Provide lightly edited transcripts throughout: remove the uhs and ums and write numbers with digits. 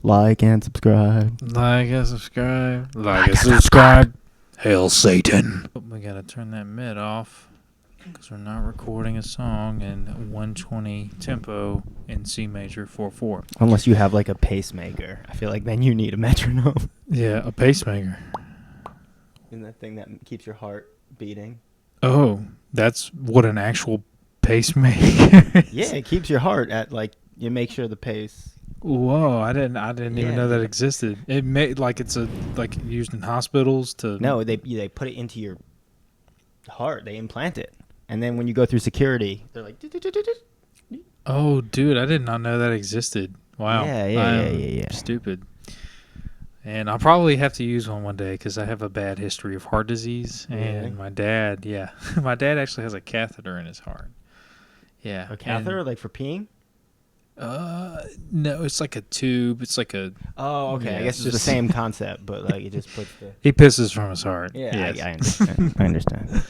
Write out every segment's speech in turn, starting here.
Like and subscribe. Like and subscribe. Like and subscribe. Hail Satan. We gotta turn that mid off because we're not recording a song in 120 tempo in C major 4/4. Unless you have like a pacemaker. I feel like then you need a metronome. Yeah, a pacemaker. Isn't that thing that keeps your heart beating? Oh, that's what an actual pacemaker is. Yeah, it keeps your heart at like, you make sure the pace. Whoa, I didn't even know that existed. It made like it's a like used in hospitals to. No, they put it into your heart. They implant it, and then when you go through security, they're like. Oh, dude, I did not know that existed. Wow. Yeah. Stupid. And I'll probably have to use one day because I have a bad history of heart disease. And my dad, my dad actually has a catheter in his heart. Yeah. A catheter, like for peeing? No, it's like a tube. It's like a. Oh, okay. Yeah, I guess it's the same concept, but like it just puts the. He pisses from his heart. Yeah, yes. I understand. I understand.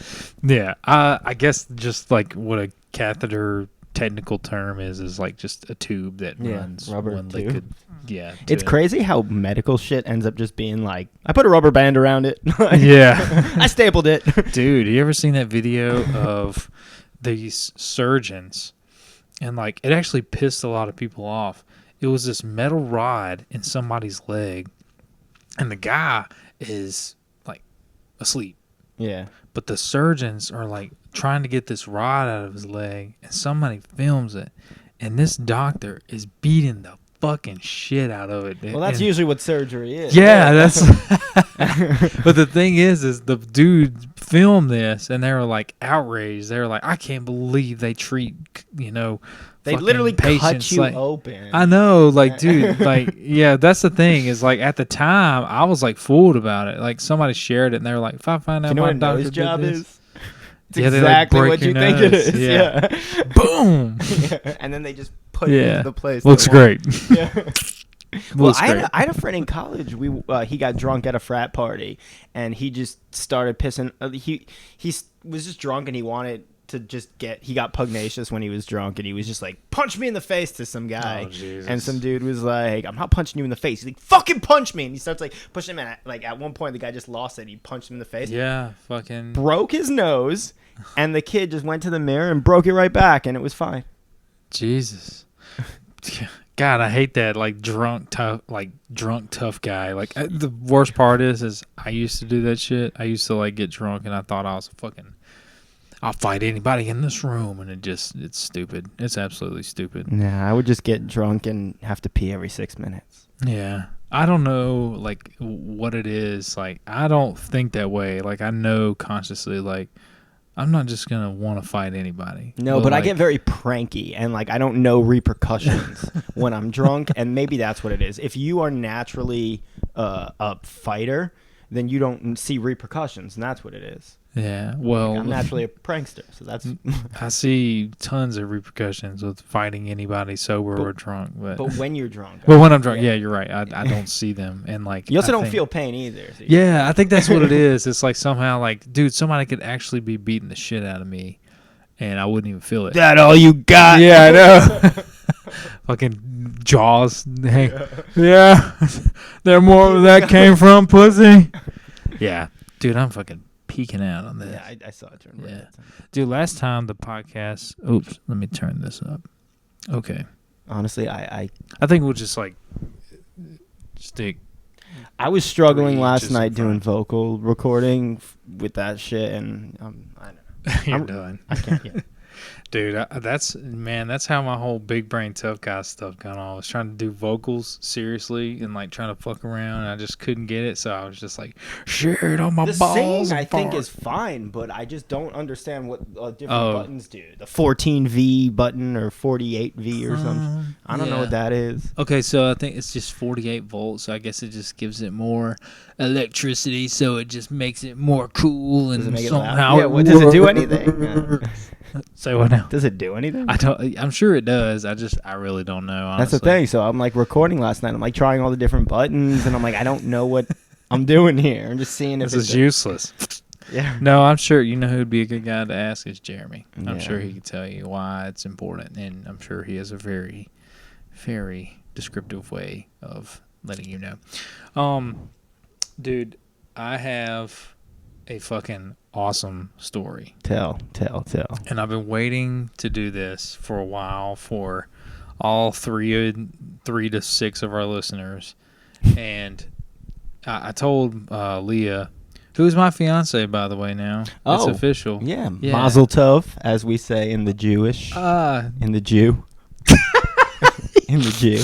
Yeah, I guess just like what a catheter technical term is like just a tube that runs rubber one tube. liquid. Yeah, it's crazy how medical shit ends up just being like, I put a rubber band around it. Yeah, I stapled it. Dude, you ever seen that video of these surgeons? And like it actually pissed a lot of people off. It was this metal rod in somebody's leg, and the guy is like asleep. Yeah. But the surgeons are like trying to get this rod out of his leg, and somebody films it, and this doctor is beating the fucking shit out of it. Well, that's usually what surgery is. Yeah, that's. But the thing is the dude filmed this, and they were like outraged. They were like, I can't believe they treat, they literally cut you like, open. I know, like, dude, like, yeah, that's the thing is like at the time I was like fooled about it. Like somebody shared it, and they were like, if I find out you know my what a doctor nose job did this, is? It's exactly what you think it is. Yeah. Boom. Yeah. And then they just put it into the place. Looks great. Yeah. Well, I had a friend in college. He got drunk at a frat party, and he just started pissing. He was just drunk, and he wanted to just he got pugnacious when he was drunk, and he was just like, punch me in the face to some guy. Oh, and some dude was like, I'm not punching you in the face. He's like, fucking punch me. And he starts like pushing him, and like at one point the guy just lost it. He punched him in the face. Yeah, fucking broke his nose, and the kid just went to the mirror and broke it right back, and it was fine. Jesus. God, I hate that drunk tough guy. Like the worst part is I used to do that shit. I used to like get drunk and I thought I was I'll fight anybody in this room, and it's stupid. It's absolutely stupid. Yeah, I would just get drunk and have to pee every 6 minutes. Yeah. I don't know like what it is. Like I don't think that way. Like I know consciously like I'm not just going to want to fight anybody. No, but I get very pranky, and like I don't know repercussions when I'm drunk, and maybe that's what it is. If you are naturally a fighter, then you don't see repercussions, and that's what it is. Yeah, well... Like, I'm naturally a prankster, so that's... I see tons of repercussions with fighting anybody sober or drunk. But when you're drunk... But when I'm drunk, yeah, you're right. I don't see them. And like you also don't feel pain either. So yeah, I think that's what it is. It's like somehow like, dude, somebody could actually be beating the shit out of me, and I wouldn't even feel it. That all you got? Yeah, I know. Fucking jaws. Yeah. There more where that came from, pussy. Yeah. Dude, I'm fucking... peeking out on this. Yeah, I saw it turn red. Yeah. Dude, last time the podcast... Oops, let me turn this up. Okay. Honestly, I think we'll just, like, stick... I was struggling last night doing vocal recording with that shit, and I don't know. You're done. I can't yet. Dude, that's how my whole big brain tough guy stuff got on. I was trying to do vocals seriously and like trying to fuck around, and I just couldn't get it. So I was just like, shit on my balls. The singing I think is fine, but I just don't understand what different buttons do. The 14V button or 48V or something. I don't know what that is. Okay, so I think it's just 48 volts. So I guess it just gives it more electricity, so it just makes it more cool and somehow. Yeah, does it do anything? Say what now? Does it do anything? I'm sure it does. I really don't know. Honestly. That's the thing. So I'm like recording last night. I'm like trying all the different buttons, and I'm like, I don't know what I'm doing here. I'm just seeing if this is useless. Yeah. No, I'm sure you know who'd be a good guy to ask is Jeremy. I'm sure he could tell you why it's important, and I'm sure he has a very, very descriptive way of letting you know. Dude, I have a fucking awesome story. Tell. And I've been waiting to do this for a while for all three to six of our listeners. And I told Leah, who is my fiance, by the way, now. It's official. Yeah. Mazel tov, as we say in the Jewish. In the Jew. In the Jew.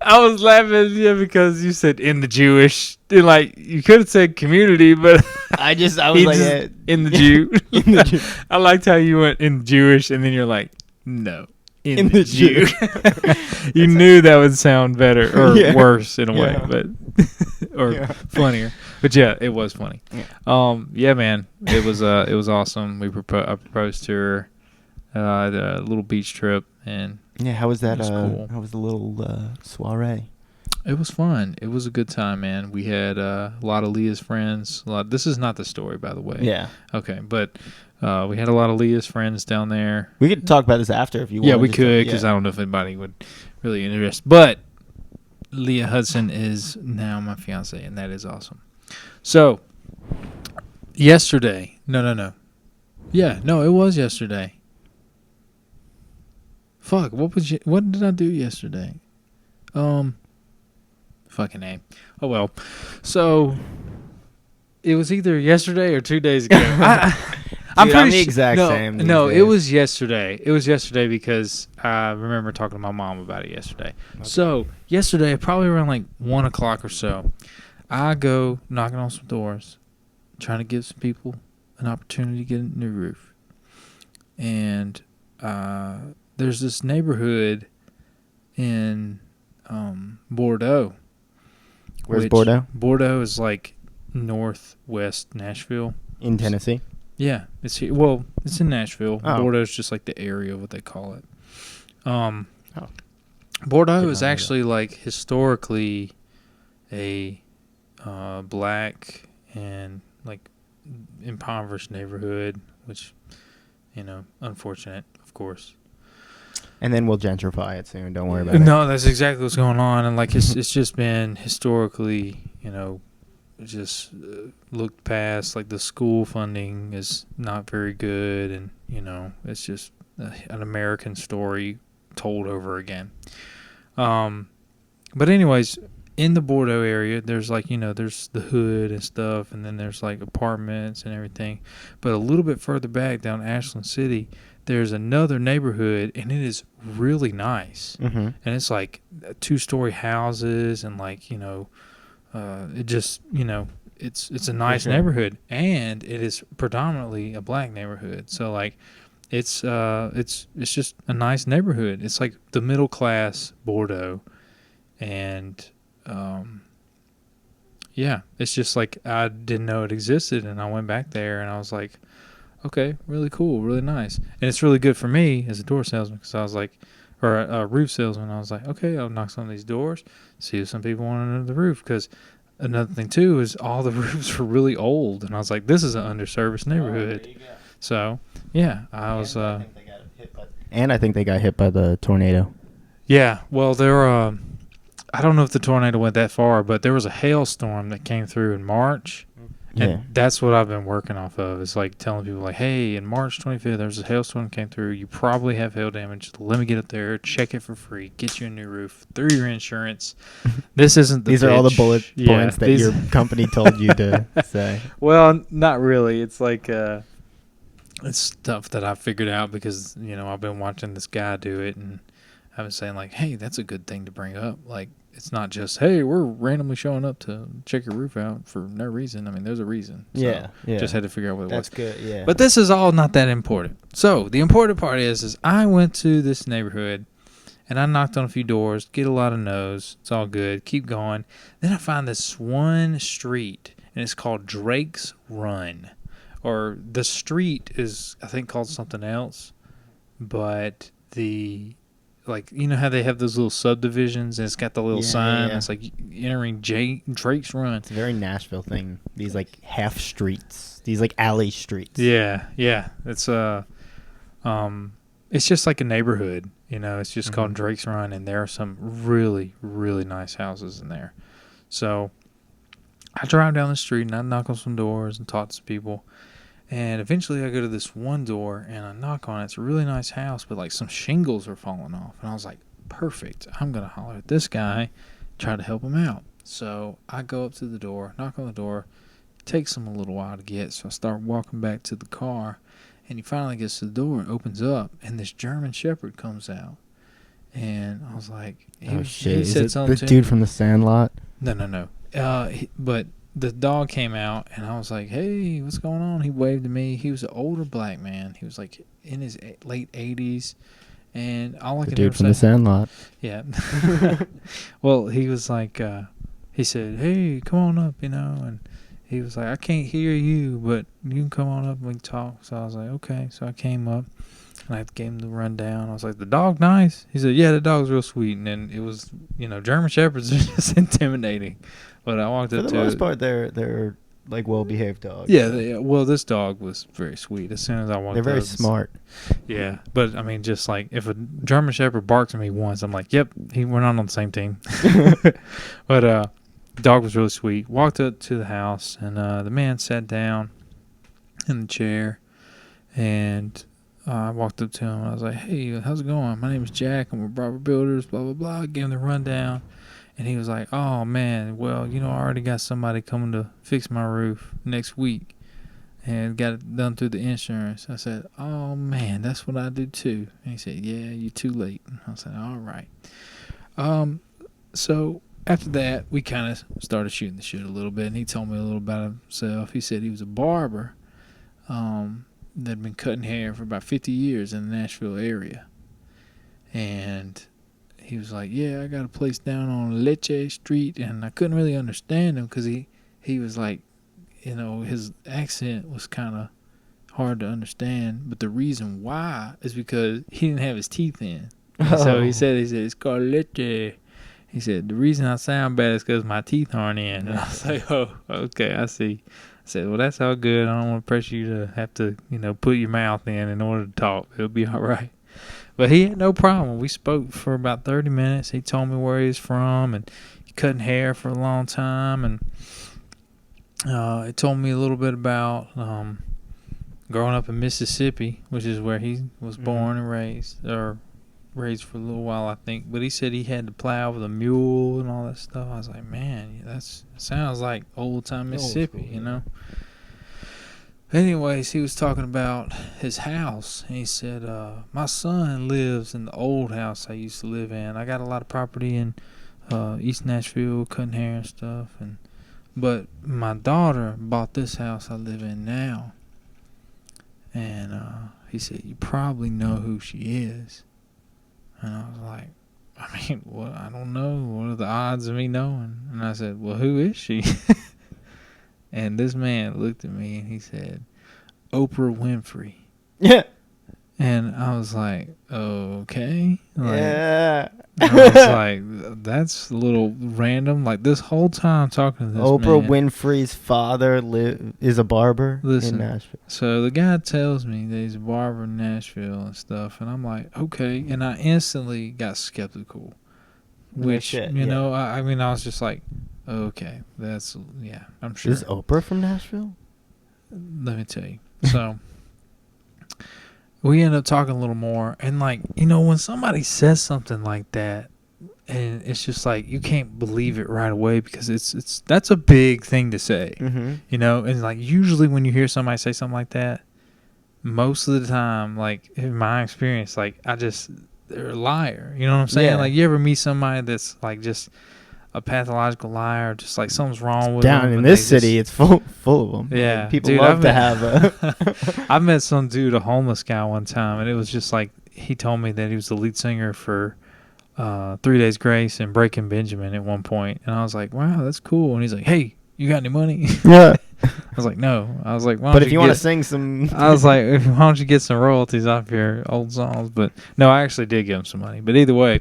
I was laughing at you because you said in the Jewish. Like, you could have said community, but I was like, in the Jew. In the Jew. I liked how you went in Jewish, and then you're like, no, in the Jew. You knew that would sound better or worse in a way, but or funnier. But yeah, it was funny. Yeah, man, it was awesome. I proposed to her at a little beach trip, and how was that? Cool. How was the little soiree? It was fun. It was a good time, man. We had a lot of Leah's friends. This is not the story, by the way. Yeah. Okay, but we had a lot of Leah's friends down there. We could talk about this after if you want. Yeah, we could, because I don't know if anybody would really interest. But Leah Hudson is now my fiance, and that is awesome. So, yesterday. No. Yeah, no, it was yesterday. Fuck, what did I do yesterday? Fucking name. Oh well. So it was either yesterday or 2 days ago. I'm the exact same. No, it was yesterday. It was yesterday because I remember talking to my mom about it yesterday. Okay. So yesterday, probably around like 1 o'clock or so, I go knocking on some doors, trying to give some people an opportunity to get a new roof. And there's this neighborhood in Bordeaux. Where's Bordeaux? Bordeaux is like northwest Nashville. In Tennessee? Yeah. It's here. Well, it's in Nashville. Oh. Bordeaux is just like the area, what they call it. Bordeaux is actually like historically a black and like impoverished neighborhood, which, unfortunate, of course. And then we'll gentrify it soon. Don't worry about it. No, that's exactly what's going on. And like it's just been historically, just looked past. Like the school funding is not very good, and it's just an American story told over again. But anyways, in the Bordeaux area, there's like there's the hood and stuff, and then there's like apartments and everything. But a little bit further back down Ashland City, there's another neighborhood, and it is really nice. Mm-hmm. And it's like 2-story houses, and like it just it's a nice neighborhood, and it is predominantly a black neighborhood. So like it's just a nice neighborhood. It's like the middle class Bordeaux, and it's just like I didn't know it existed, and I went back there, and I was like, okay, really cool, really nice. And it's really good for me as a door salesman, because I was like, or a roof salesman, I was like, okay, I'll knock some of these doors, see if some people want under the roof. Because another thing, too, is all the roofs were really old. And I was like, this is an underserviced neighborhood. There you go. So, yeah, I was... I think they got hit by the tornado. Yeah, well, I don't know if the tornado went that far, but there was a hailstorm that came through in March. And that's what I've been working off of. It's like telling people, like, hey, in March 25th, there's a hailstorm came through. You probably have hail damage. Let me get up there, check it for free, get you a new roof through your insurance. This isn't the These pitch. are all the bullet points that your company told you to say. Well, not really. It's like it's stuff that I figured out because, I've been watching this guy do it, and I've been saying, like, hey, that's a good thing to bring up. Like, it's not just, hey, we're randomly showing up to check your roof out for no reason. I mean, there's a reason. So yeah. Just had to figure out what it was. That's good, yeah. But this is all not that important. So the important part is I went to this neighborhood, and I knocked on a few doors, get a lot of no's. It's all good. Keep going. Then I find this one street, and it's called Drake's Run. Or the street is, I think, called something else. But the... Like, how they have those little subdivisions, and it's got the little sign. Yeah. It's like entering Drake's Run. It's a very Nashville thing. These like half streets, these like alley streets. Yeah. It's just like a neighborhood. You know, it's just called Drake's Run, and there are some really, really nice houses in there. So I drive down the street and I knock on some doors and talk to some people. And eventually I go to this one door and I knock on it. It's a really nice house, but like some shingles are falling off. And I was like, perfect. I'm going to holler at this guy, try to help him out. So I go up to the door, knock on the door. It takes him a little while to get. So I start walking back to the car. And he finally gets to the door and opens up. And this German Shepherd comes out. And I was like, shit. He said Is it something the to dude me. from the Sandlot? No. But the dog came out, and I was like, hey, what's going on? He waved to me. He was an older black man. He was like in his late 80s. And all I The could dude ever from the say, Sandlot. yeah. Well, he was like, he said, hey, come on up, you know. And he was like, I can't hear you, but you can come on up and we can talk. So I was like, okay. So I came up. And I gave him the rundown. I was like, the dog nice? He said, yeah, the dog's real sweet. And then it was, you know, German Shepherds are just intimidating. But I walked up to it. For the most part, they're like well-behaved dogs. Yeah, well, this dog was very sweet. As soon as I walked up. They're very smart. Yeah, but I mean, just like if a German Shepherd barks at me once, I'm like, yep, we're not on the same team. But the dog was really sweet. Walked up to the house, and the man sat down in the chair, and I walked up to him. I was like, hey, how's it going? My name is Jack. I'm with Barber Builders, blah, blah, blah. I gave him the rundown. And he was like, oh, man, well, you know, I already got somebody coming to fix my roof next week and got it done through the insurance. I said, oh, man, that's what I do, too. And he said, yeah, you're too late. And I said, all right. So after that, we kind of started shooting the shit a little bit. And he told me a little about himself. He said he was a barber that had been cutting hair for about 50 years in the Nashville area. And he was like, yeah, I got a place down on Leche Street. And I couldn't really understand him because he was like, you know, his accent was kind of hard to understand. But the reason why is because he didn't have his teeth in. So he said, it's called Leche. He said, the reason I sound bad is because my teeth aren't in. And I was like, oh, okay, I see. I said, well, that's all good. I don't want to pressure you to have to, you know, put your mouth in order to talk. It'll be all right. But he had no problem. We spoke for about 30 minutes. He told me where he's from, and he cutting hair for a long time. And he told me a little bit about growing up in Mississippi, which is where he was born and raised, or raised for a little while, I think. But he said he had to plow with a mule and all that stuff. I was like, man, that sounds like old-time Mississippi, you know? Anyways, he was talking about his house. And he said, my son lives in the old house I used to live in. I got a lot of property in East Nashville, cutting hair and stuff. But my daughter bought this house I live in now. And he said, you probably know who she is. And I was like, I mean, what? I don't know. What are the odds of me knowing? And I said, well, who is she? And this man looked at me and he said, Oprah Winfrey. Yeah. And I was like, okay. Like, yeah. I was like, that's a little random. Like this whole time talking to this Oprah man, Winfrey's father is a barber in Nashville. So the guy tells me that he's a barber in Nashville and stuff. And I'm like, okay. And I instantly got skeptical. Which, you know, I mean, I was just like, okay, that's, yeah, I'm sure. Is Oprah from Nashville? Let me tell you. So we end up talking a little more. And, like, you know, when somebody says something like that, and it's just like you can't believe it right away because that's a big thing to say, you know? And, like, usually when you hear somebody say something like that, most of the time, like, in my experience, like, they're a liar. You know what I'm saying? Yeah. Like, you ever meet somebody that's, like, just a pathological liar, just like something's wrong with them. Down in this city, it's full of them. Yeah. Like, people dude, love to have a... I met some dude, a homeless guy one time, and it was just like, he told me that he was the lead singer for 3 Days Grace and Breaking Benjamin at one point. And I was like, wow, that's cool. And he's like, hey, you got any money? Yeah. I was like, no. I was like, but if you want to sing some... I was like, why don't you get some royalties off your old songs? But no, I actually did give him some money. But either way,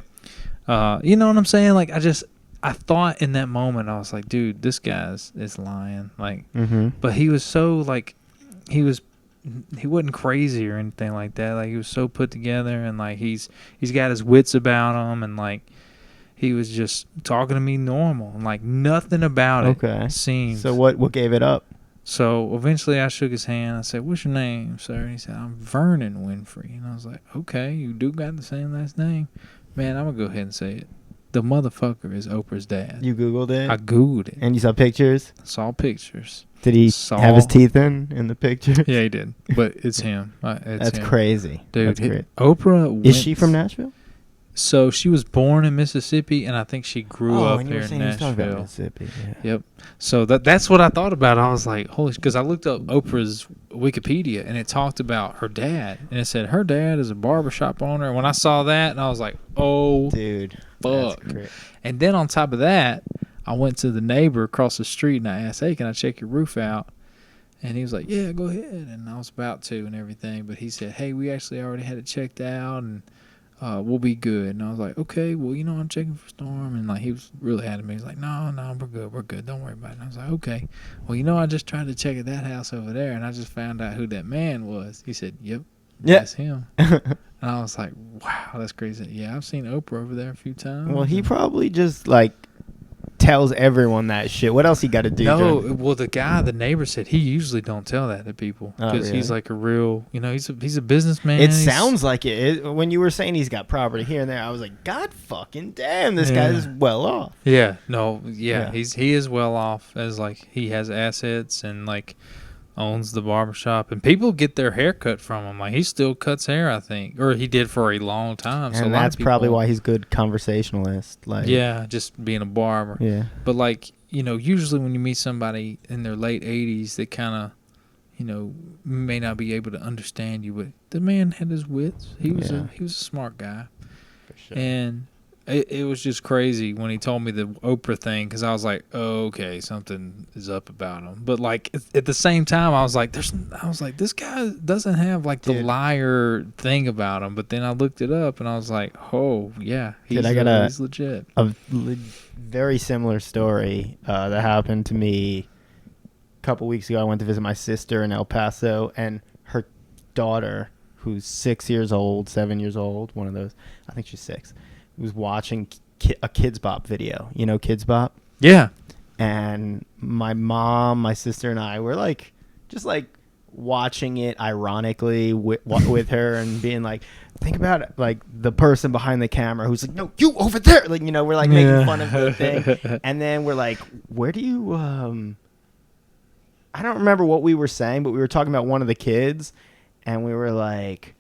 you know what I'm saying? Like, I thought in that moment, I was like, dude, this guy's is lying. Like, but he was so, like, he was he wasn't crazy or anything like that. Like he was so put together, and like he's got his wits about him, and like he was just talking to me normal, and like nothing about Okay. it seemed. So what gave it up? So eventually I shook his hand. I said, "What's your name, sir?" And he said, "I'm Vernon Winfrey." And I was like, "Okay, you do got the same last name." Man, I'm going to go ahead and say it. The motherfucker is Oprah's dad. You Googled it? I Googled it. And you saw pictures? Saw pictures. Did he have his teeth in the picture? Yeah, he did. But it's him. That's him. crazy. Dude, That's great. Oprah Is she from Nashville? So she was born in Mississippi, and I think she grew up and you here were in saying you was talking about Nashville. Mississippi. Yeah. Yep. So that's what I thought about. I was like, holy, because I looked up Oprah's Wikipedia, and it talked about her dad, and it said her dad is a barbershop owner. And when I saw that, and I was like, oh, Dude, fuck. that's great. And then on top of that, I went to the neighbor across the street, and I asked, hey, can I check your roof out? And he was like, yeah, go ahead. And I was about to and everything, but he said, hey, we actually already had it checked out, and we'll be good. And I was like, okay, well, I'm checking for storm. And like he was really adamant. He was like, no, we're good. Don't worry about it. And I was like, okay. Well, I just tried to check at that house over there, and I just found out who that man was. He said, yep, that's him. And I was like, wow, that's crazy. Yeah, I've seen Oprah over there a few times. Well, he probably just like tells everyone that shit. What else he got to do? No, well, the neighbor said he usually don't tell that to people because really? he's like a real, he's a businessman. It sounds like it. When you were saying he's got property here and there, I was like, God fucking damn, this guy is well off. Yeah, he is well off, as like he has assets and like owns the barbershop, and people get their hair cut from him. Like he still cuts hair, I think, or he did for a long time. And that's probably why he's good conversationalist. Like, yeah, just being a barber. Yeah, but like usually when you meet somebody in their late 80s, they kind of may not be able to understand you, but the man had his wits. He was a smart guy. For sure. And it was just crazy when he told me the Oprah thing, because I was like, oh, okay, something is up about him. But like at the same time, I was like, this guy doesn't have like the liar thing about him. But then I looked it up and I was like, oh yeah, he's legit. Very similar story that happened to me a couple weeks ago. I went to visit my sister in El Paso, and her daughter, who's 7 years old, one of those, I think she's 6, was watching a Kids Bop video. You know Kids Bop? Yeah. And my mom, my sister, and I were like, just like watching it ironically with her and being like, think about it, like the person behind the camera who's like, no, you over there. Like, we're like making fun of the thing. And then we're like, where do you, I don't remember what we were saying, but we were talking about one of the kids, and we were like,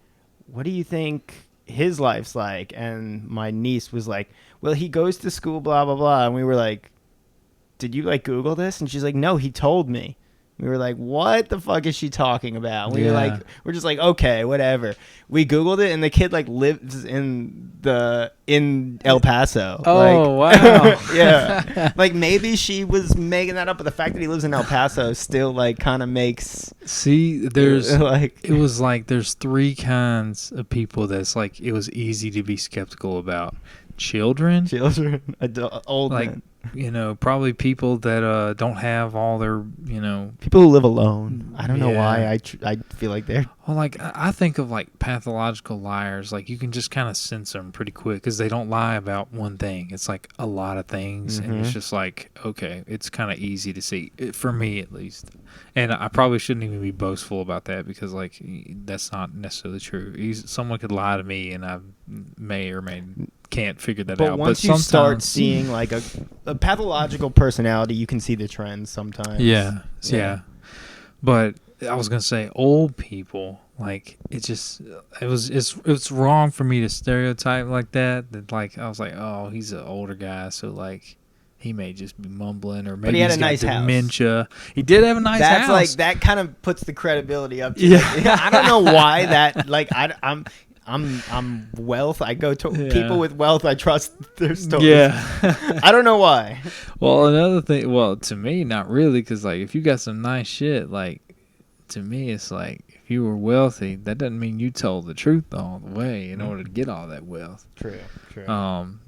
what do you think his life's like? And my niece was like, well, he goes to school, blah blah blah. And we were like, did you like Google this? And she's like, no, he told me. We were like, what the fuck is she talking about? We were like, we're just like, okay, whatever. We Googled it, and the kid like lives in El Paso. Oh, like, wow. Yeah. Like maybe she was making that up, but the fact that he lives in El Paso still like kind of makes. See, there's like, it was like there's 3 kinds of people that's like it was easy to be skeptical about. Children, old like men. Probably people that don't have all their people who live alone. I don't know why I feel like they're like I think of like pathological liars. Like you can just kind of sense them pretty quick because they don't lie about one thing. It's like a lot of things, and it's just like, okay, it's kind of easy to see for me at least. And I probably shouldn't even be boastful about that because like that's not necessarily true. Someone could lie to me, and I may or may can't figure that out. But once you start seeing like a pathological personality, you can see the trends sometimes. Yeah. But I was gonna say old people, like it's wrong for me to stereotype like that. That like I was like, oh, he's an older guy, so like he may just be mumbling, or maybe he had he's a got nice dementia. He did have a nice house. That's like that kind of puts the credibility up to yeah. I don't know why that like I'm wealth. I go to people with wealth. I trust their stories. Yeah. I don't know why. Well, another thing. Well, to me, not really, because like if you got some nice shit, like to me, it's like if you were wealthy, that doesn't mean you told the truth all the way in order to get all that wealth. True.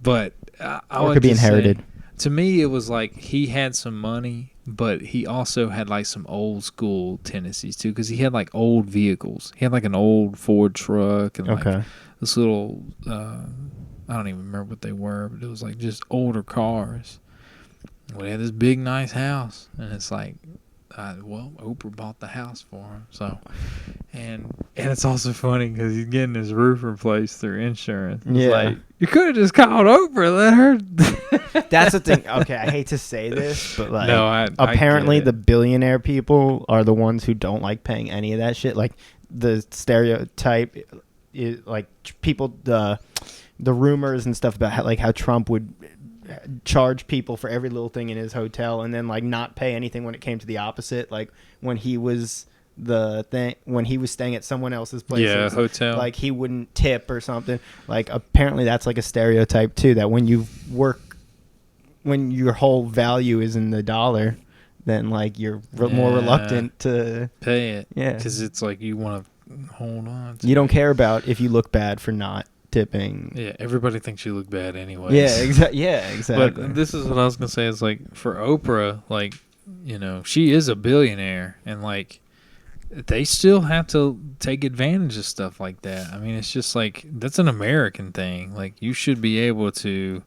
But I or would could be just inherited. Say, to me, it was like he had some money, but he also had like some old school tendencies too, because he had like old vehicles. He had like an old Ford truck and like this little I don't even remember what they were, but it was like just older cars. We had this big nice house, and it's like, Oprah bought the house for him. So, and it's also funny because he's getting his roof replaced through insurance. It's like, you could have just called Oprah, let her. That's the thing. Okay, I hate to say this, but like, no, apparently the billionaire people are the ones who don't like paying any of that shit. Like the stereotype is like people, the rumors and stuff about how Trump would charge people for every little thing in his hotel and then like not pay anything when it came to the opposite, like when he was staying at someone else's place, hotel, like he wouldn't tip or something. Like apparently that's like a stereotype too, that when your whole value is in the dollar, then like you're more reluctant to pay it, yeah, because it's like you want to hold on to you don't care about if you look bad for not tipping. Yeah, everybody thinks you look bad anyway. Yeah, exactly. But this is what I was gonna say. Is like for Oprah, like, you know, she is a billionaire, and like they still have to take advantage of stuff like that. I mean, it's just like that's an American thing. Like you should be able to,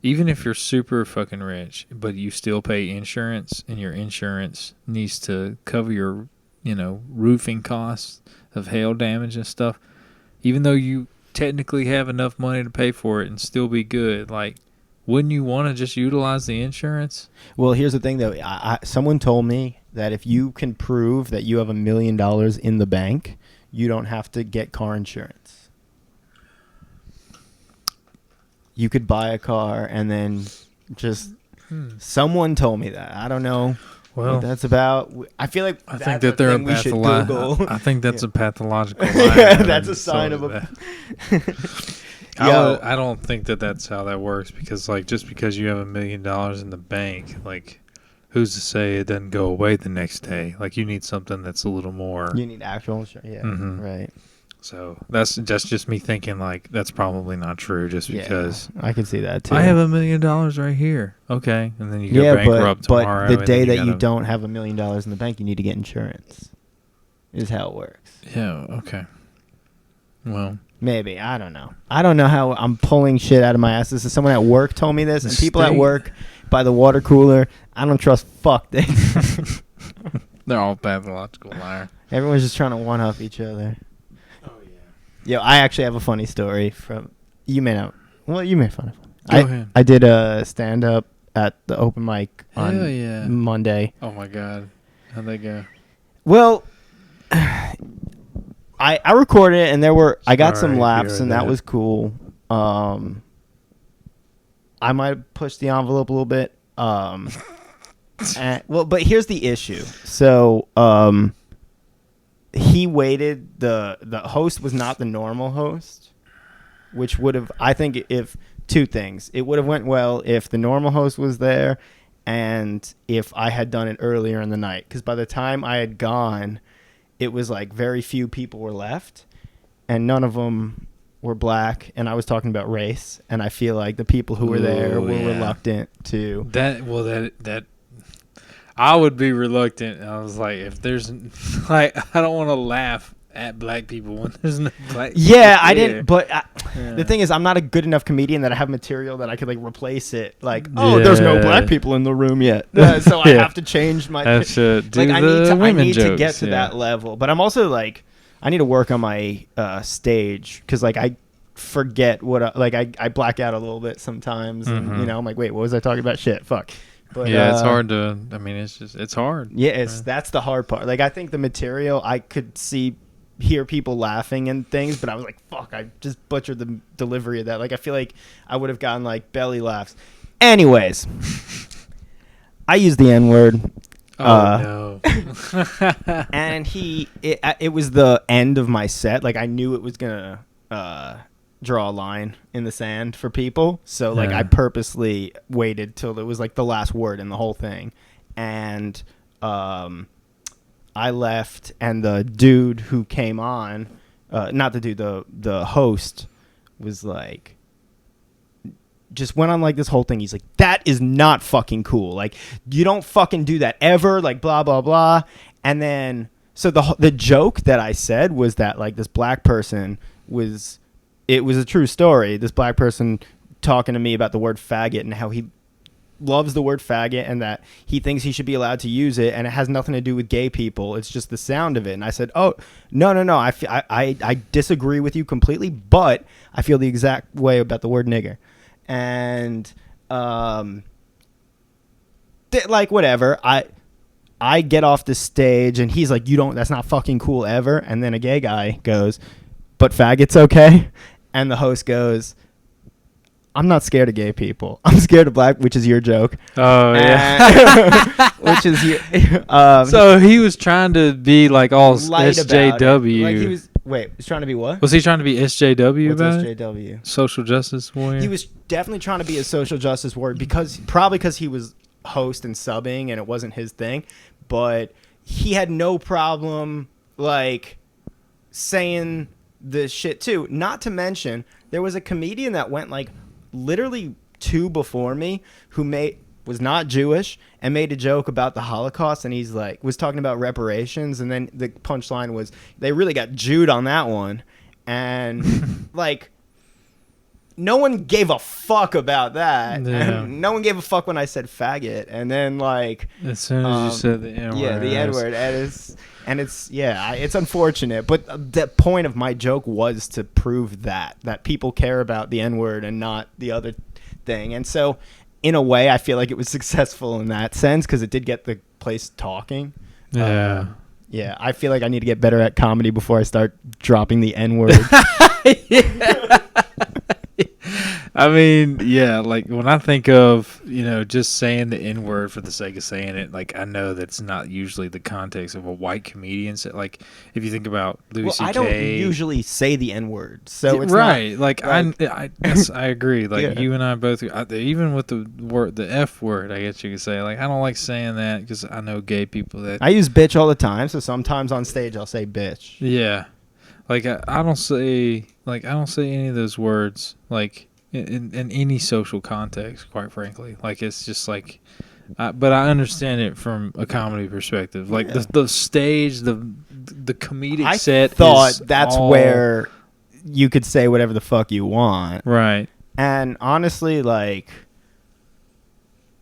even if you're super fucking rich, but you still pay insurance, and your insurance needs to cover your, you know, roofing costs of hail damage and stuff. Even though you technically have enough money to pay for it and still be good, like, wouldn't you want to just utilize the insurance? Well, here's the thing though. Someone told me that if you can prove that you have $1 million in the bank, you don't have to get car insurance. You could buy a car and then just someone told me that. I don't know. Well, what that's about. I feel like I think that they're a pathological. I think that's a pathological liar. Yeah, that's a sign of a. I don't think that that's how that works, because like just because you have $1 million in the bank, like who's to say it doesn't go away the next day? Like you need something that's a little more. You need actual insurance. Yeah, right. So that's just me thinking like that's probably not true, just because I can see that too. I have $1 million right here. Okay, and then you go bankrupt tomorrow. But the day that you don't have $1 million in the bank, you need to get insurance. Is how it works. Yeah. Okay. Well, maybe I don't know. I don't know how I'm pulling shit out of my ass. This is someone at work told me this, and people at work by the water cooler. I don't trust fuck they. They're all pathological liar. Everyone's just trying to one up each other. Yo, I actually have a funny story from. You may not. Well, you may find it funny. Go ahead. I did a stand up at the open mic on Monday. Oh my god, how'd that go? Well, I recorded it, and I got some laughs, and that was cool. I might have pushed the envelope a little bit. But here's the issue. So, he waited. The host was not the normal host, which would have, I think, if two things. It would have went well if the normal host was there, and if I had done it earlier in the night. Because by the time I had gone, it was like very few people were left, and none of them were black. And I was talking about race, and I feel like the people who were there were reluctant to that. I would be reluctant. I was like, if there's like, I don't want to laugh at black people when there's no black people. Yeah, I didn't. But the thing is, I'm not a good enough comedian that I have material that I could like replace it. Like, there's no black people in the room yet, so I have to change my. I need to get to that level. But I'm also like, I need to work on my stage, because like I forget what I black out a little bit sometimes, and I'm like, wait, what was I talking about? Shit, fuck. But, it's hard to. I mean, it's hard. Yeah, that's the hard part. Like, I think the material, I could hear people laughing and things, but I was like, fuck, I just butchered the delivery of that. Like, I feel like I would have gotten like belly laughs. Anyways, I used the N-word. Oh no! And it was the end of my set. Like, I knew it was gonna draw a line in the sand for people, so like I purposely waited till it was like the last word in the whole thing, and I left, and the dude who came on, not the dude, the host was like, just went on like this whole thing. He's like, that is not fucking cool. Like, you don't fucking do that ever. Like, blah blah blah. And then so the joke that I said was that like this black person was, it was a true story. This black person talking to me about the word faggot and how he loves the word faggot and that he thinks he should be allowed to use it, and it has nothing to do with gay people. It's just the sound of it. And I said, oh, no. I disagree with you completely, but I feel the exact way about the word nigger. And like whatever. I get off the stage and he's like, that's not fucking cool ever. And then a gay guy goes, but faggot's okay. And the host goes, I'm not scared of gay people. I'm scared of black, which is your joke. Oh, yeah. Which is your. So he was trying to be like all light SJW. Like he was trying to be what? Was he trying to be SJW What's about it? SJW? Social justice warrior? He was definitely trying to be a social justice warrior probably because he was host and subbing and it wasn't his thing. But he had no problem like saying this shit too. Not to mention, there was a comedian that went like literally 2 before me who was not Jewish and made a joke about the Holocaust, and he's like was talking about reparations, and then the punchline was they really got Jewed on that one, and like no one gave a fuck about that. Yeah. And no one gave a fuck when I said faggot, and then like as soon as you said the N-word. Yeah, the N-word. And it's unfortunate, but the point of my joke was to prove that people care about the N-word and not the other thing. And so in a way, I feel like it was successful in that sense because it did get the place talking. Yeah. Yeah, I feel like I need to get better at comedy before I start dropping the N-word. I mean, yeah, like when I think of, just saying the N-word for the sake of saying it, like I know that's not usually the context of a white comedian. So, like if you think about Louis C.K. I don't usually say the N-word, so it's right. Not, like yes, I agree. Like yeah. you and I both, even with the F word, I guess you could say. Like I don't like saying that because I know gay people that I use bitch all the time. So sometimes on stage I'll say bitch. Yeah, like I don't say any of those words like. In any social context, quite frankly, like it's just like, but I understand it from a comedy perspective. Like the stage, the comedic set. I thought that's where you could say whatever the fuck you want, right? And honestly, like,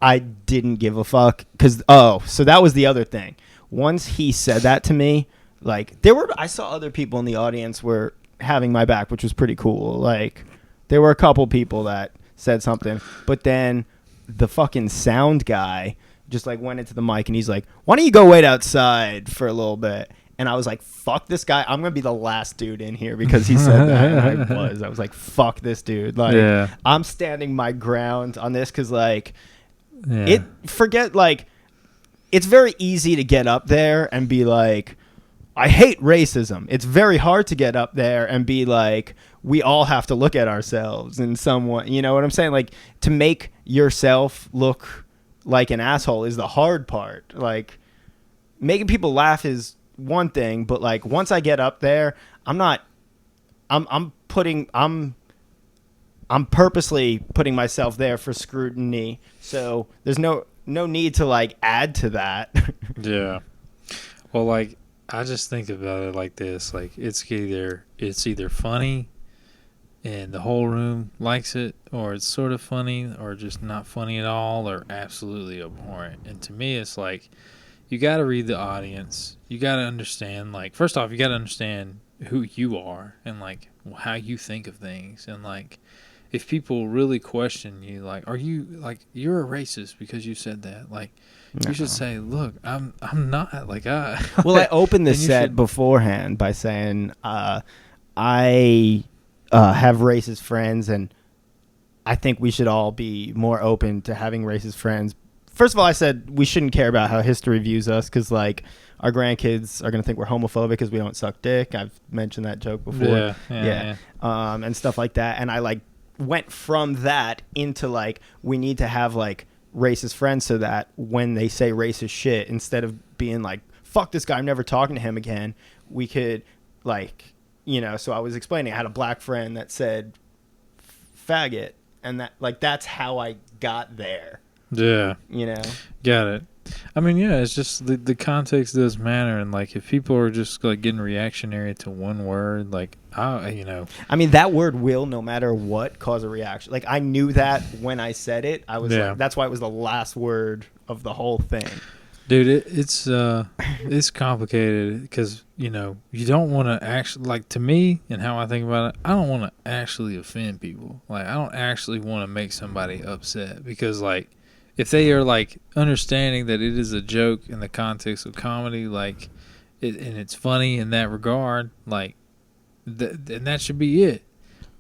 I didn't give a fuck because so that was the other thing. Once he said that to me, like I saw other people in the audience were having my back, which was pretty cool. Like. There were a couple people that said something, but then the fucking sound guy just like went into the mic and he's like, why don't you go wait outside for a little bit? And I was like, fuck this guy. I'm going to be the last dude in here because he said that. And I was like, fuck this dude. Like, I'm standing my ground on this because like it's very easy to get up there and be like, I hate racism. It's very hard to get up there and be like, we all have to look at ourselves in some way. You know what I'm saying? Like, to make yourself look like an asshole is the hard part. Like, making people laugh is one thing, but like once I get up there, I'm purposely putting myself there for scrutiny. So there's no need to like add to that. Yeah. Well, like, I just think about it like this: like it's either funny, and the whole room likes it, or it's sort of funny, or just not funny at all, or absolutely abhorrent. And to me, it's like you got to read the audience. You got to understand. Like, first off, you got to understand who you are and like how you think of things, and like if people really question you, like, are you like you're a racist because you said that, like. You should say, "Look, I'm not like I." Well, I opened the set beforehand by saying, "I have racist friends, and I think we should all be more open to having racist friends." First of all, I said we shouldn't care about how history views us because, like, our grandkids are gonna think we're homophobic because we don't suck dick. I've mentioned that joke before, yeah. And stuff like that. And I like went from that into like we need to have like. Racist friends so that when they say racist shit, instead of being like fuck this guy, I'm never talking to him again, we could like so I was explaining I had a black friend that said faggot and that's how I got there. Yeah. You know. Got it. I mean, yeah, it's just the context does matter, and like if people are just like getting reactionary to one word, like I mean, that word will, no matter what, cause a reaction. Like I knew that when I said it, I was like, that's why it was the last word of the whole thing. Dude, it's complicated because you don't want to actually, like, to me and how I think about it, I don't want to actually offend people. Like I don't actually want to make somebody upset because like. If they are like understanding that it is a joke in the context of comedy, like, and it's funny in that regard, like, and that should be it.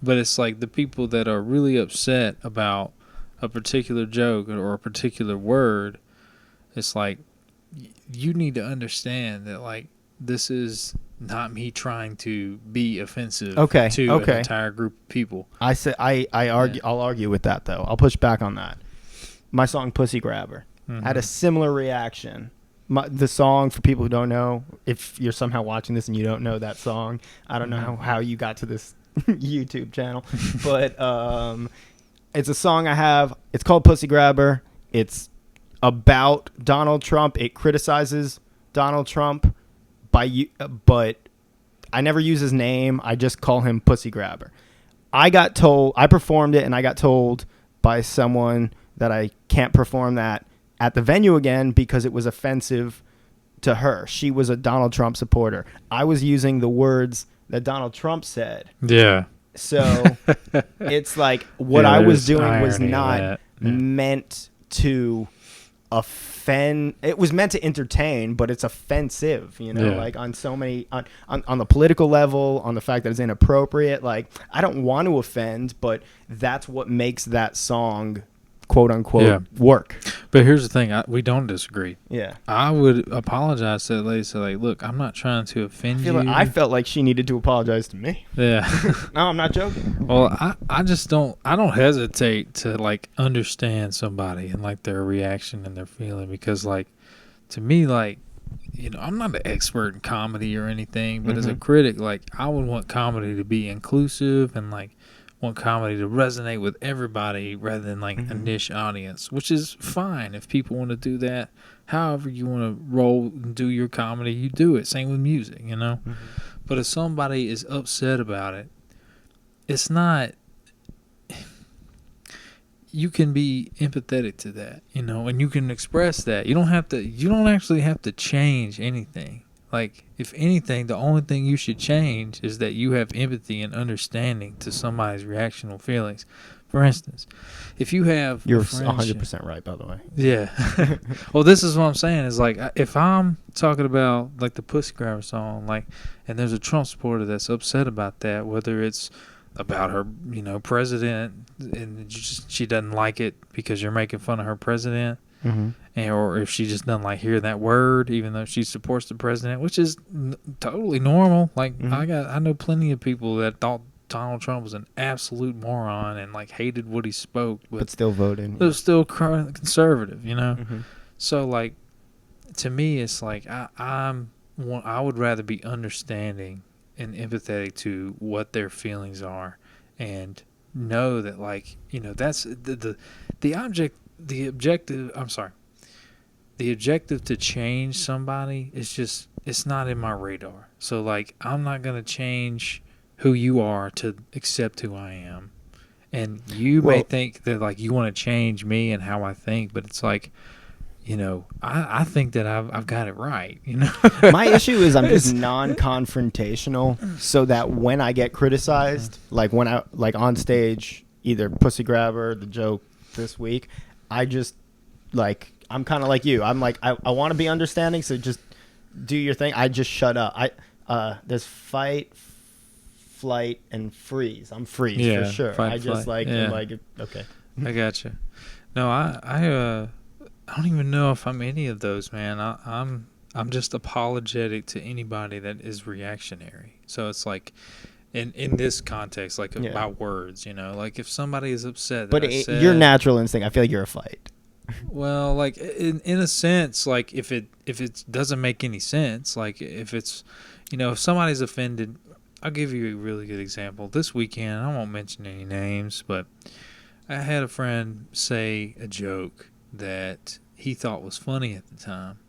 But it's like the people that are really upset about a particular joke or a particular word, it's like you need to understand that like this is not me trying to be offensive to an entire group of people. I'll argue with that though. I'll push back on that. My song Pussy Grabber had a similar reaction. The song, for people who don't know, if you're somehow watching this and you don't know that song, I don't know how you got to this YouTube channel, but it's a song I have. It's called Pussy Grabber. It's about Donald Trump. It criticizes Donald Trump but I never use his name. I just call him Pussy Grabber. I performed it and I got told by someone that I can't perform that at the venue again because it was offensive to her. She was a Donald Trump supporter. I was using the words that Donald Trump said. Yeah. So it's like what I was doing was not meant to offend. It was meant to entertain, but it's offensive, like on so many, on the political level, on the fact that it's inappropriate. Like I don't want to offend, but that's what makes that song quote unquote work. But here's the thing, we don't disagree. Yeah, I would apologize to that lady. Say like, look, I'm not trying to offend you. I felt like she needed to apologize to me. Yeah. No, I'm not joking. Well, I just don't hesitate to like understand somebody and like their reaction and their feeling, because like to me, like, I'm not an expert in comedy or anything, but as a critic, like I would want comedy to be inclusive and like want comedy to resonate with everybody rather than like a niche audience, which is fine if people want to do that. However you want to roll and do your comedy, you do it. Same with music, But if somebody is upset about it, it's not. You can be empathetic to that, and you can express that. You don't actually have to change anything. Like, if anything, the only thing you should change is that you have empathy and understanding to somebody's reactional feelings. For instance, if you have... You're 100% right, by the way. Yeah. Well, this is what I'm saying, is like, if I'm talking about, like, the Pussy Grabber song, like, and there's a Trump supporter that's upset about that, whether it's about her, president, and she doesn't like it because you're making fun of her president, or if she just doesn't like hearing that word, even though she supports the president, which is totally normal. Like I know plenty of people that thought Donald Trump was an absolute moron and like hated what he spoke, but still voted. But still conservative, So like, to me, it's like I would rather be understanding and empathetic to what their feelings are, and know that like that's the objective to change somebody is just, it's not in my radar. So like, I'm not going to change who you are to accept who I am. And you may think that like you want to change me and how I think, but it's like, I think that I've got it right. My issue is I'm just non-confrontational, so that when I get criticized, like when I like on stage, either Pussy Grabber, the joke this week, I just like, I'm kind of like you. I'm like, I want to be understanding, so just do your thing. I just shut up. There's fight, flight, and freeze. I'm freeze for sure. Fight, I just flight. I'm like, okay. I gotcha. No, I don't even know if I'm any of those, man. I'm just apologetic to anybody that is reactionary. So it's like, in this context, like about words, like if somebody is upset, but your natural instinct, I feel like you're a fight. Well, like in a sense, like if it doesn't make any sense, like if it's, if somebody's offended, I'll give you a really good example. This weekend, I won't mention any names, but I had a friend say a joke that he thought was funny at the time,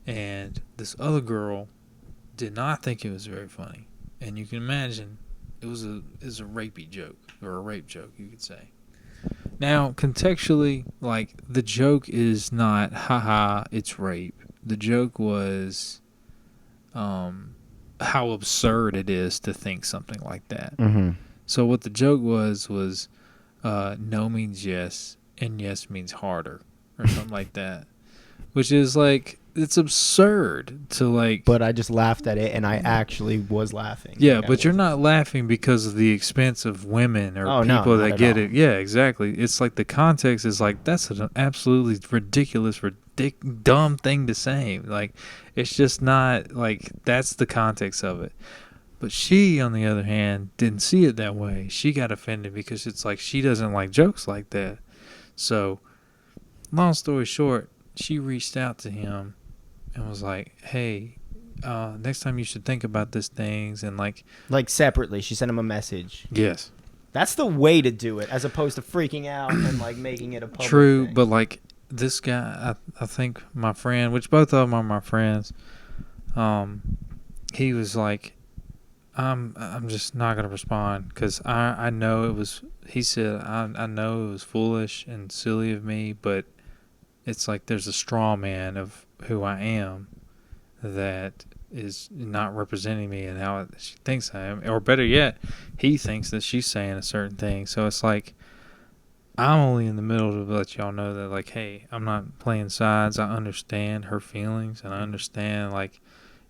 and this other girl did not think it was very funny. And you can imagine it was a rapey joke, or a rape joke, you could say. Now, contextually, like, the joke is not, haha, it's rape. The joke was how absurd it is to think something like that. Mm-hmm. So what the joke was no means yes, and yes means harder, or something like that. Which is, like, it's absurd to, like... But I just laughed at it, and I actually was laughing. Yeah, Like, but you're not laughing because of the expense of women or people that get it. Yeah, exactly. It's like the context is like, that's an absolutely ridiculous, dumb thing to say. Like, it's just not, like, that's the context of it. But she, on the other hand, didn't see it that way. She got offended because it's like she doesn't like jokes like that. So, long story short, she reached out to him and was like, hey, next time you should think about these things, and like separately, she sent him a message. Yes, that's the way to do it, as opposed to freaking out and like making it a public true thing. But like this guy, I think my friend, which both of them are my friends, he was like, I'm just not gonna respond because I know it was, he said, I know it was foolish and silly of me, but it's like there's a straw man of who I am that is not representing me and how she thinks I am. Or better yet, he thinks that she's saying a certain thing. So it's like, I'm only in the middle to let y'all know that, like, hey, I'm not playing sides. I understand her feelings, and I understand, like,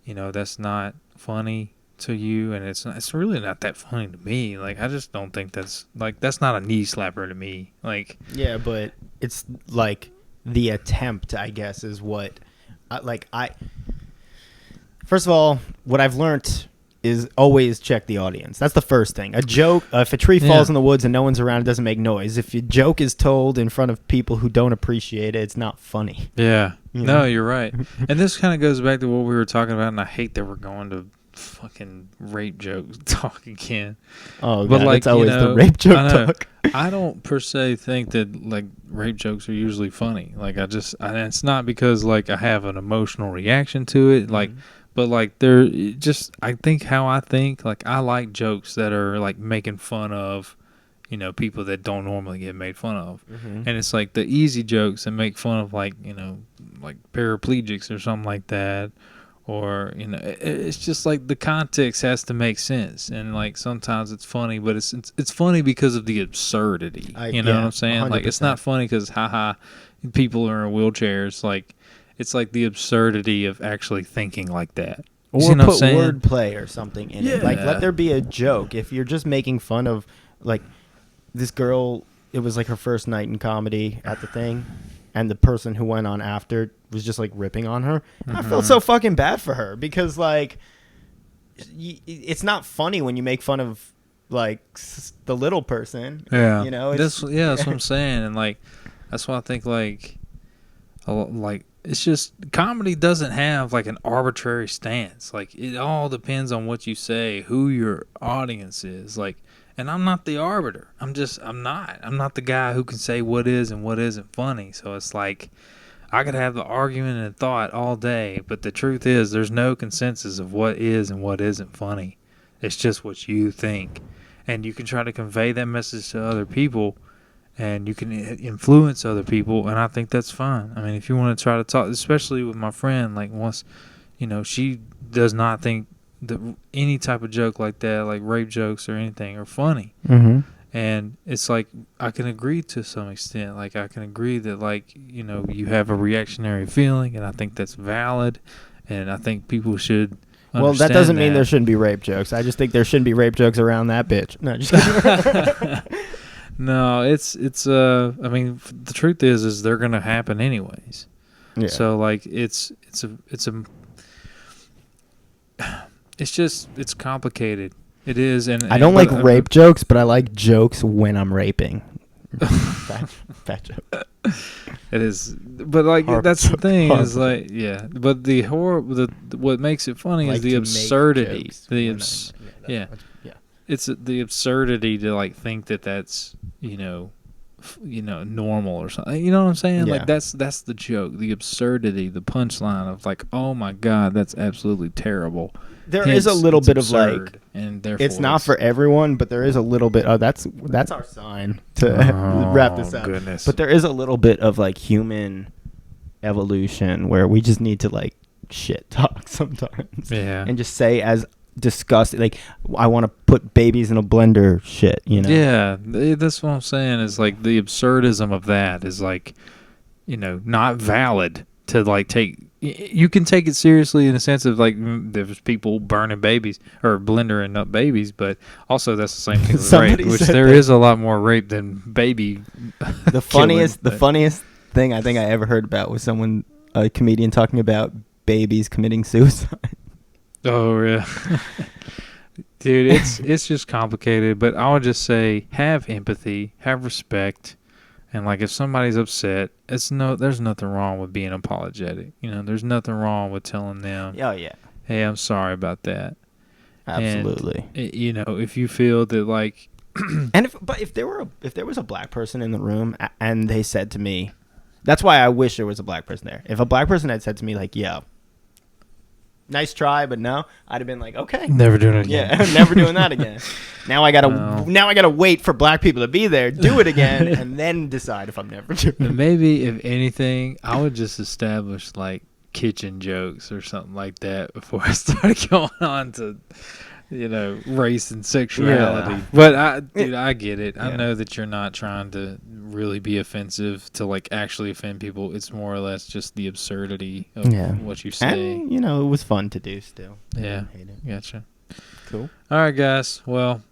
that's not funny to you, and it's really not that funny to me. Like, I just don't think that's not a knee slapper to me. Like, yeah, but it's like the attempt, I guess, is what first of all, what I've learned is always check the audience. That's the first thing. A joke, if a tree falls in the woods and no one's around, it doesn't make noise. If your joke is told in front of people who don't appreciate it, it's not funny. Yeah. You know? No, you're right. And this kind of goes back to what we were talking about, and I hate that we're going to fucking rape joke talk again. Oh, but God, like, it's always the rape joke talk. I don't per se think that, like, rape jokes are usually funny. Like, it's not because, like, I have an emotional reaction to it. Like, but, like, they're just, I think how I think, like, I like jokes that are, like, making fun of, people that don't normally get made fun of. And it's like the easy jokes that make fun of, like, like paraplegics or something like that. Or, it's just like the context has to make sense. And, like, sometimes it's funny, but it's funny because of the absurdity. You know what I'm saying? 100%. Like, it's not funny because, haha, people are in wheelchairs. Like, it's like the absurdity of actually thinking like that. Or you know put wordplay or something in it. Like, let there be a joke. If you're just making fun of, like, this girl, it was like her first night in comedy at the thing, and the person who went on after was just like ripping on her. I felt so fucking bad for her because, like, it's not funny when you make fun of, like, the little person. Yeah. It's, that's what I'm saying. And, like, that's why I think, like, it's just comedy doesn't have, like, an arbitrary stance. Like, it all depends on what you say, who your audience is. Like, and I'm not the arbiter. I'm not the guy who can say what is and what isn't funny. So it's like, I could have the argument and thought all day, but the truth is there's no consensus of what is and what isn't funny. It's just what you think. And you can try to convey that message to other people, and you can influence other people, and I think that's fine. I mean, if you want to try to talk, especially with my friend, like, once, she does not think that any type of joke like that, like rape jokes or anything, are funny. And it's like, I can agree to some extent. Like, I can agree that, like, you have a reactionary feeling, and I think that's valid, and I think people should understand. Well, that doesn't mean there shouldn't be rape jokes. I just think there shouldn't be rape jokes around that bitch. No, just kidding. No, it's I mean, the truth is they're gonna happen anyways. Yeah. So, like, it's complicated. It is, and I don't like rape jokes, but I like jokes when I'm raping. Fat joke. It is, but, like, that's the thing is, like, yeah. But what makes it funny is the absurdity. Yeah. It's the absurdity to, like, think that that's, normal or something. You know what I'm saying? Yeah. Like that's the joke, the absurdity, the punchline of like, oh my god, that's absolutely terrible. There is a little it's bit of like, absurd, and therefore it's not for everyone, but there is a little bit. Oh, that's our sign to wrap this up. Goodness. But there is a little bit of like human evolution where we just need to like shit talk sometimes. Yeah. And just say as disgusting, like I want to put babies in a blender shit, Yeah, that's what I'm saying is like the absurdism of that is like, not valid to like take. You can take it seriously in the sense of like there's people burning babies or blendering up babies, but also that's the same thing with rape, which there is a lot more rape than baby. The funniest thing I think I ever heard about was a comedian talking about babies committing suicide. Oh yeah. Dude, it's just complicated, but I would just say have empathy, have respect, and like if somebody's upset, there's nothing wrong with being apologetic. There's nothing wrong with telling them, Oh yeah, "Hey, I'm sorry about that." absolutely. And, if you feel that like, And if there was a black person in the room and they said to me, that's why I wish there was a black person there. If a black person had said to me like, "Yo, nice try, but no," I'd have been like, okay, never doing it again. Yeah, never doing that again. Now I gotta wait for black people to be there, do it again, and then decide if I'm never doing it. Maybe if anything, I would just establish like kitchen jokes or something like that before I started going on to, race and sexuality. Yeah. But I get it. Yeah. I know that you're not trying to really be offensive to like actually offend people. It's more or less just the absurdity of what you say. And it was fun to do still. Yeah. I didn't hate it. Gotcha. Cool. All right, guys. Well,